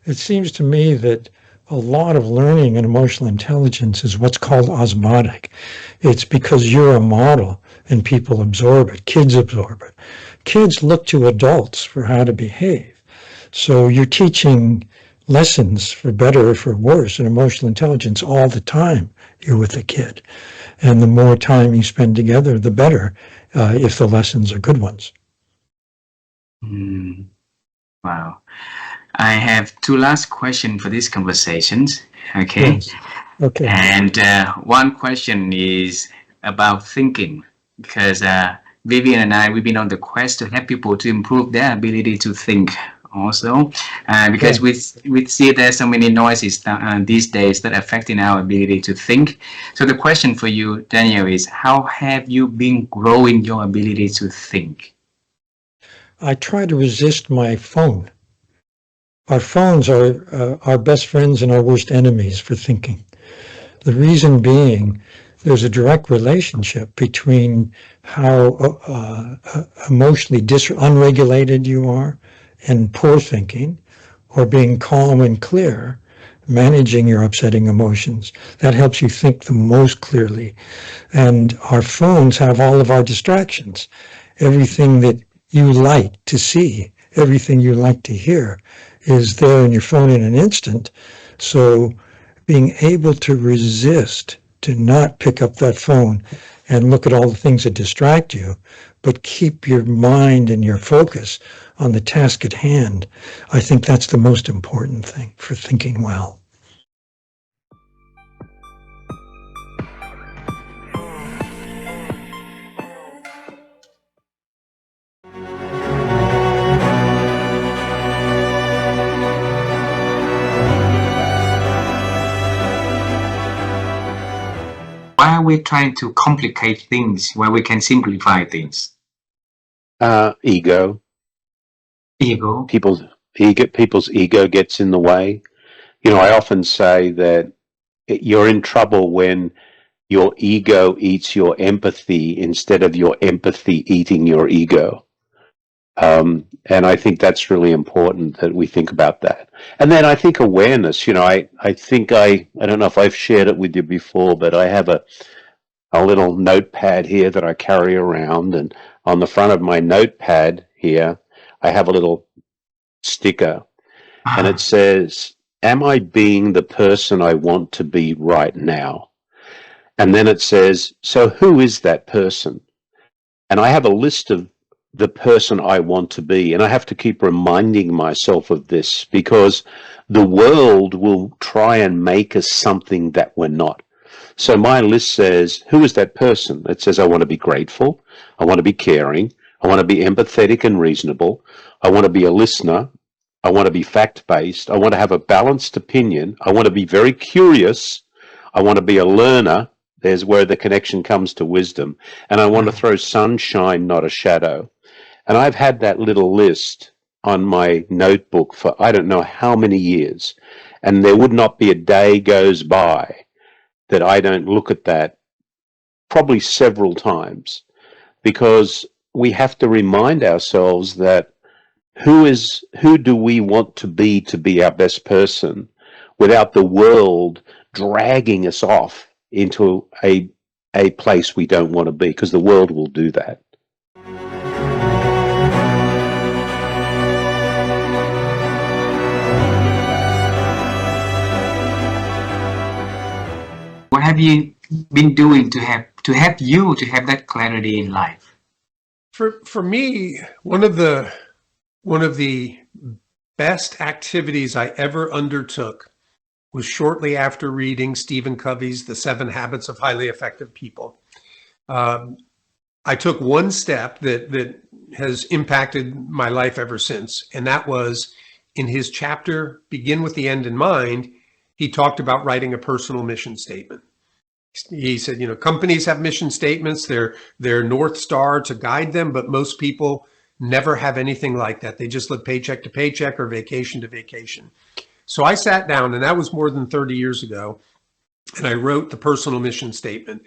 It seems to me that a lot of learning and emotional intelligence is what's called osmotic. It's because you're a model and people absorb it. Kids absorb it. Kids look to adults for how to behave. So you're teaching lessons for better or for worse in emotional intelligence all the time you're with a kid. And the more time you spend together, the better, if the lessons are good ones. Wow. I have two last questions for these conversations. Okay. Yes. Okay. And one question is about thinking, because Vivian and I, we've been on the quest to help people to improve their ability to think also, because we see there's so many noises these days that are affecting our ability to think. So the question for you, Daniel, is how have you been growing your ability to think? I try to resist my phone. Our phones are our best friends and our worst enemies for thinking. The reason being, there's a direct relationship between how emotionally unregulated you are and poor thinking, or being calm and clear, managing your upsetting emotions. That helps you think the most clearly. And our phones have all of our distractions. Everything that you like to see, everything you like to hear is there in your phone in an instant. So being able to resist, to not pick up that phone and look at all the things that distract you, but keep your mind and your focus on the task at hand, I think that's the most important thing for thinking well. Why are we trying to complicate things where we can simplify things? Ego. Ego. People's ego gets in the way. You know, I often say that you're in trouble when your ego eats your empathy instead of your empathy eating your ego. And I think that's really important that we think about that. And then I think awareness, you know, I don't know if I've shared it with you before, but I have a little notepad here that I carry around, and on the front of my notepad here, I have a little sticker, and it says, "Am I being the person I want to be right now?" And then it says, "So who is that person?" And I have a list of the person I want to be, and I have to keep reminding myself of this because the world will try and make us something that we're not. So my list says, who is that person? It says, I want to be grateful. I want to be caring. I want to be empathetic and reasonable. I want to be a listener. I want to be fact-based. I want to have a balanced opinion. I want to be very curious. I want to be a learner. There's where the connection comes to wisdom. And I want to throw sunshine, not a shadow. And I've had that little list on my notebook for I don't know how many years. And there would not be a day goes by that I don't look at that, probably several times, because we have to remind ourselves that who do we want to be our best person without the world dragging us off into a place we don't want to be, because the world will do that. What have you been doing to help you to have that clarity in life? For me, one of the best activities I ever undertook was shortly after reading Stephen Covey's The 7 Habits of Highly Effective People. I took one step that has impacted my life ever since, and that was in his chapter, Begin with the End in Mind, he talked about writing a personal mission statement. He said, you know, companies have mission statements, they're North Star to guide them, but most people never have anything like that. They just live paycheck to paycheck or vacation to vacation. So I sat down, and that was more than 30 years ago, and I wrote the personal mission statement.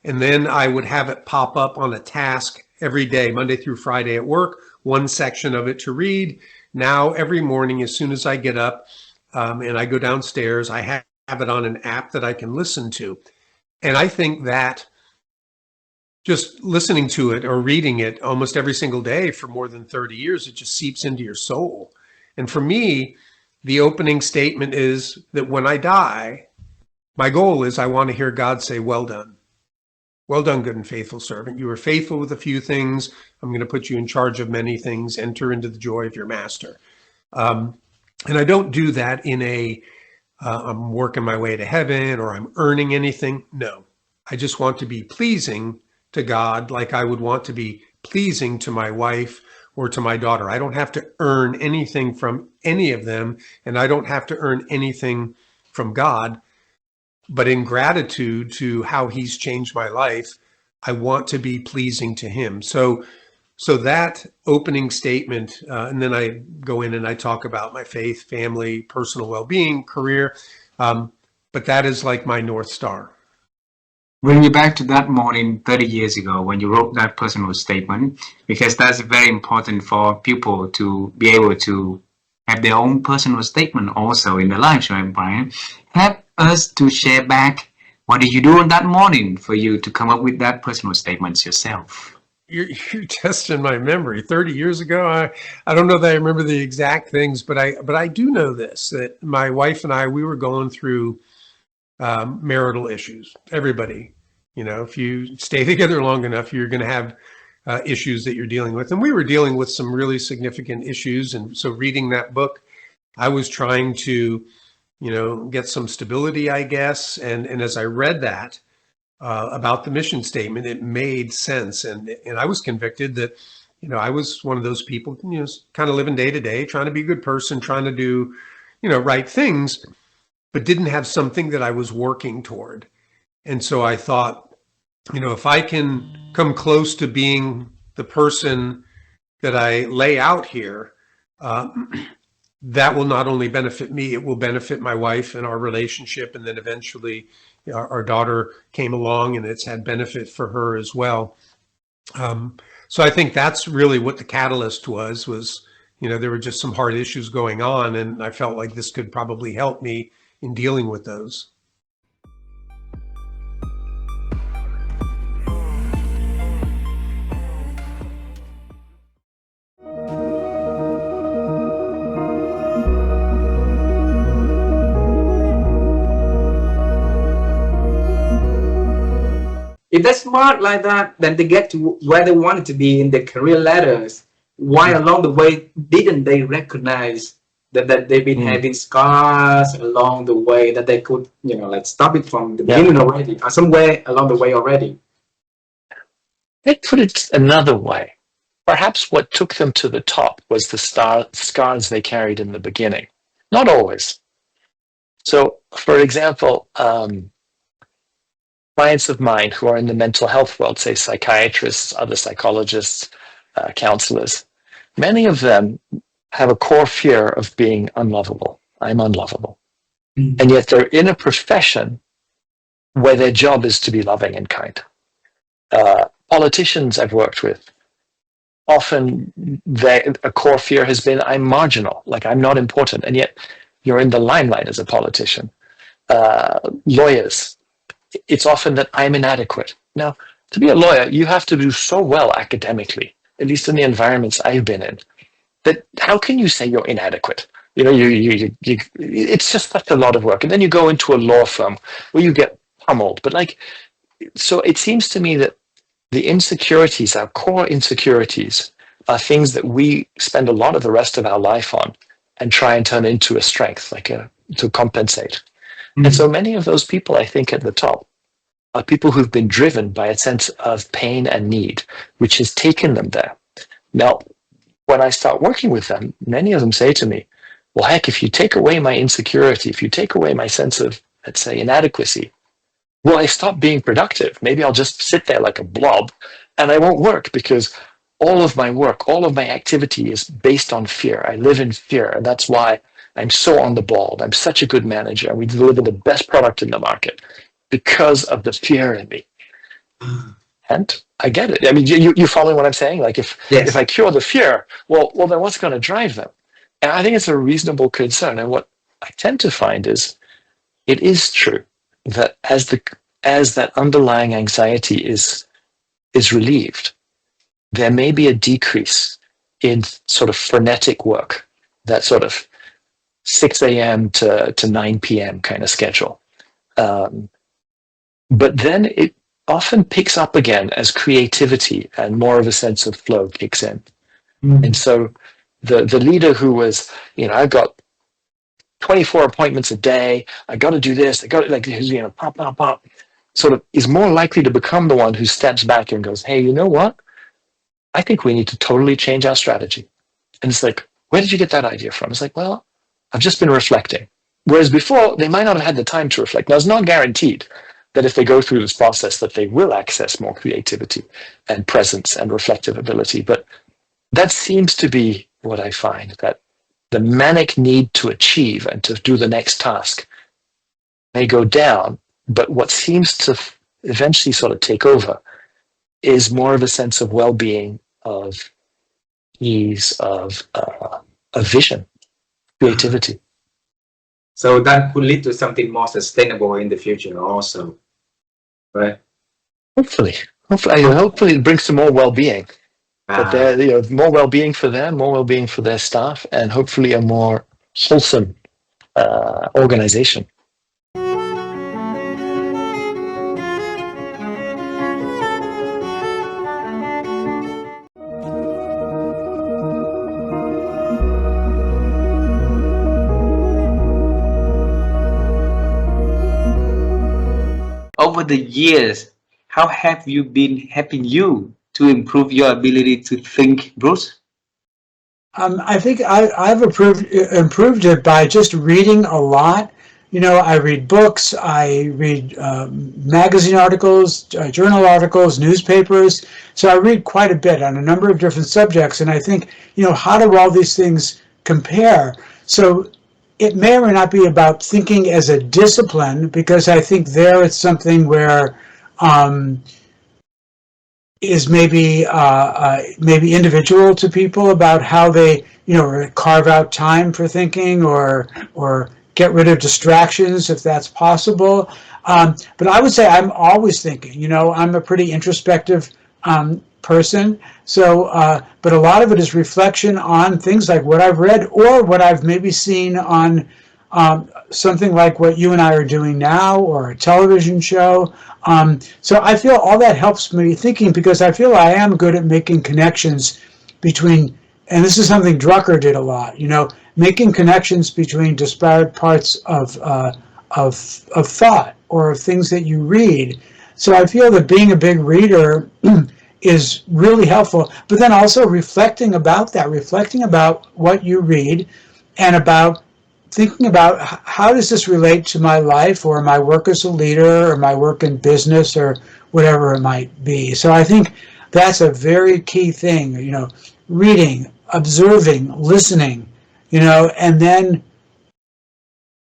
And then I would have it pop up on a task every day, Monday through Friday at work, one section of it to read. Now, every morning, as soon as I get up, and I go downstairs. I have it on an app that I can listen to. And I think that just listening to it or reading it almost every single day for more than 30 years, it just seeps into your soul. And for me, the opening statement is that when I die, my goal is I want to hear God say, well done. Well done, good and faithful servant. You were faithful with a few things. I'm going to put you in charge of many things. Enter into the joy of your master. And I don't do that in I'm working my way to heaven or I'm earning anything. No, I just want to be pleasing to God like I would want to be pleasing to my wife or to my daughter. I don't have to earn anything from any of them, and I don't have to earn anything from God. But in gratitude to how he's changed my life, I want to be pleasing to him. So that opening statement, and then I go in and I talk about my faith, family, personal well-being, career. But that is like my North Star. Bring me back to that morning 30 years ago when you wrote that personal statement, because that's very important for people to be able to have their own personal statement also in their lives, right, Brian? Help us to share back what did you do on that morning for you to come up with that personal statement yourself? You're testing my memory. 30 years ago, I don't know that I remember the exact things, but I do know this, that my wife and I, we were going through marital issues. Everybody, if you stay together long enough, you're going to have issues that you're dealing with. And we were dealing with some really significant issues. And so reading that book, I was trying to, get some stability, I guess. And as I read that about the mission statement, it made sense. And I was convicted that, I was one of those people, kind of living day to day, trying to be a good person, trying to do, right things, but didn't have something that I was working toward. And so I thought, if I can come close to being the person that I lay out here, that will not only benefit me, it will benefit my wife and our relationship. And then eventually our daughter came along and it's had benefit for her as well. So I think that's really what the catalyst was, there were just some hard issues going on. And I felt like this could probably help me in dealing with those. If they're smart like that, then they get to where they wanted to be in their career ladders. Why along the way didn't they recognize that they've been having scars along the way, that they could, stop it from the beginning already, or somewhere along the way already? Let's put it another way. Perhaps what took them to the top was the scars they carried in the beginning. Not always. So, for example, clients of mine who are in the mental health world, say psychiatrists, other psychologists, counselors, many of them have a core fear of being unlovable. I'm unlovable. And yet they're in a profession where their job is to be loving and kind. Politicians I've worked with, often a core fear has been, I'm marginal, like I'm not important. And yet you're in the limelight as a politician. Lawyers, it's often that I'm inadequate. Now, to be a lawyer, you have to do so well academically, at least in the environments I've been in, that how can you say you're inadequate? It's just such a lot of work. And then you go into a law firm where you get pummeled. But so it seems to me that the insecurities, our core insecurities, are things that we spend a lot of the rest of our life on and try and turn into a strength, to compensate. And so many of those people, I think, at the top are people who've been driven by a sense of pain and need, which has taken them there. Now, when I start working with them, many of them say to me, well, heck, if you take away my insecurity, if you take away my sense of, let's say, inadequacy, well, I stop being productive. Maybe I'll just sit there like a blob and I won't work, because all of my work, all of my activity is based on fear. I live in fear, and that's why I'm so on the ball. I'm such a good manager. We deliver the best product in the market because of the fear in me. And I get it. I mean, you following what I'm saying? If I cure the fear, well, then what's going to drive them? And I think it's a reasonable concern. And what I tend to find is it is true that as that underlying anxiety is relieved, there may be a decrease in sort of frenetic work, that sort of 6 a.m. to 9 p.m. kind of schedule. But then it often picks up again as creativity and more of a sense of flow kicks in. And so the leader who was, I've got 24 appointments a day, I got to do this, I got to, like, pop, pop, pop, sort of is more likely to become the one who steps back and goes, hey, you know what? I think we need to totally change our strategy. And it's like, where did you get that idea from? It's like, well, I've just been reflecting. Whereas before, they might not have had the time to reflect. Now, it's not guaranteed that if they go through this process that they will access more creativity and presence and reflective ability. But that seems to be what I find, that the manic need to achieve and to do the next task may go down, but what seems to eventually sort of take over is more of a sense of well-being, of ease, of vision, creativity. So that could lead to something more sustainable in the future also, right? Hopefully it brings some more well-being. But more well-being for them, more well-being for their staff, and hopefully a more wholesome organization. Over the years, how have you been helping you to improve your ability to think, Bruce? I think I've improved it by just reading a lot. I read books, I read magazine articles, journal articles, newspapers. So I read quite a bit on a number of different subjects. And I think, how do all these things compare? So it may or may not be about thinking as a discipline, because I think there it's something where is maybe individual to people about how they carve out time for thinking or get rid of distractions if that's possible. But I would say I'm always thinking. I'm a pretty introspective person. So, but a lot of it is reflection on things like what I've read or what I've maybe seen on something like what you and I are doing now, or a television show. So I feel all that helps me thinking, because I feel I am good at making connections between, and this is something Drucker did a lot, making connections between disparate parts of thought or of things that you read. So I feel that being a big reader is really helpful, but then also reflecting about what you read, and about thinking about how does this relate to my life or my work as a leader or my work in business or whatever it might be. So I think that's a very key thing, reading, observing, listening, and then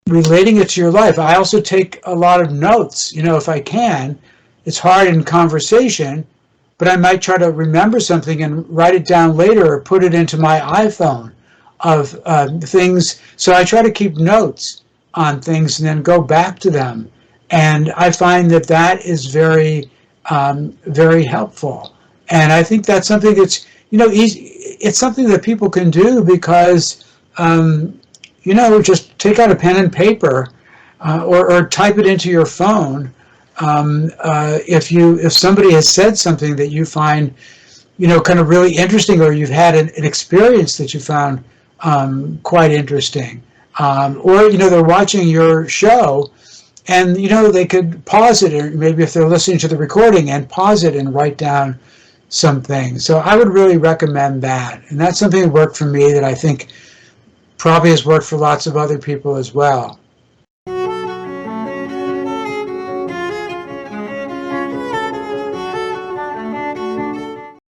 relating it to your life. I also take a lot of notes, if I can. It's hard in conversation, but I might try to remember something and write it down later or put it into my iPhone of things. So I try to keep notes on things and then go back to them. And I find that is very, very helpful. And I think that's something that's, easy. It's something that people can do because, just take out a pen and paper or type it into your phone. If somebody has said something that you find, kind of really interesting, or you've had an experience that you found quite interesting, or they're watching your show, and they could pause it, or maybe if they're listening to the recording, and pause it and write down something. So I would really recommend that, and that's something that worked for me that I think probably has worked for lots of other people as well.